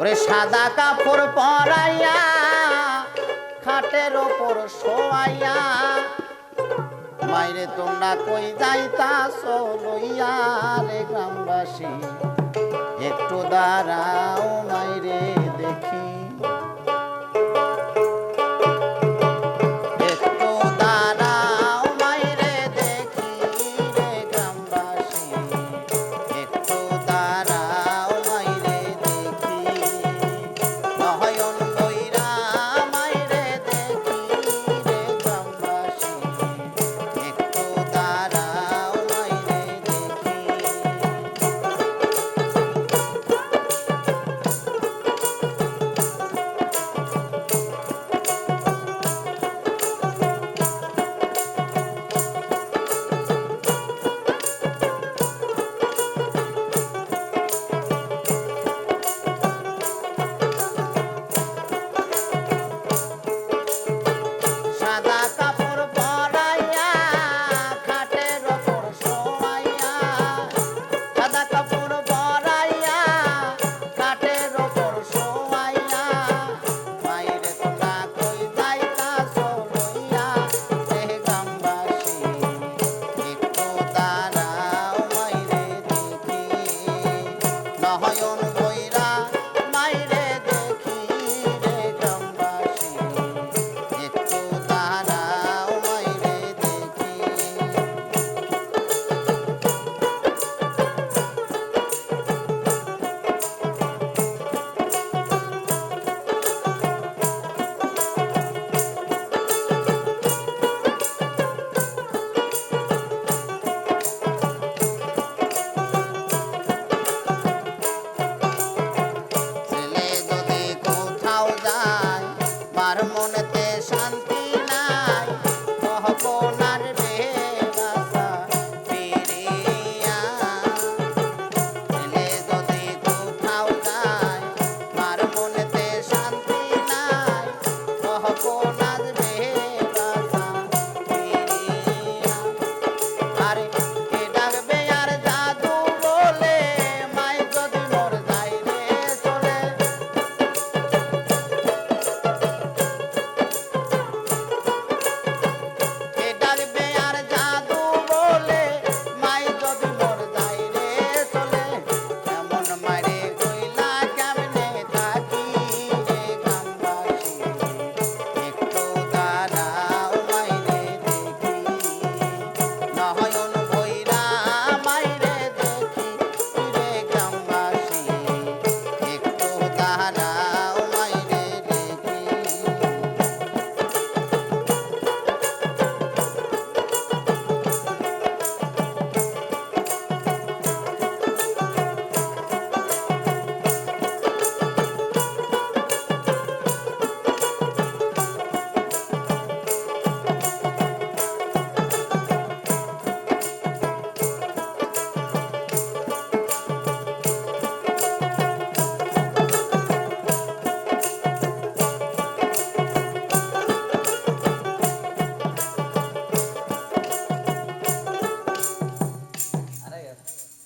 ওরে সাদা কাপড় পরাইয়া খাটের ওপর শোয়াইয়া মাইরে তোমরা কই যাইতাছো লইয়া রে গ্রামবাসী একটু দাঁড়াও মাইরে দেখি মনেতে শান্তি নাই কহপনার বেবাসা ফিরিয়া ছেলে যদি কোথাও যায় মার মনেতে শান্তি নাই কহপনার বেবাসা ফিরিয়া আরে কে ডাকবে আর জাদু বলে মাই যদি মোর যাই রে চলে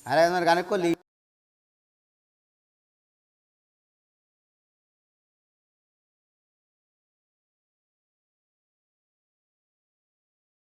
আরে আমার গানে কলি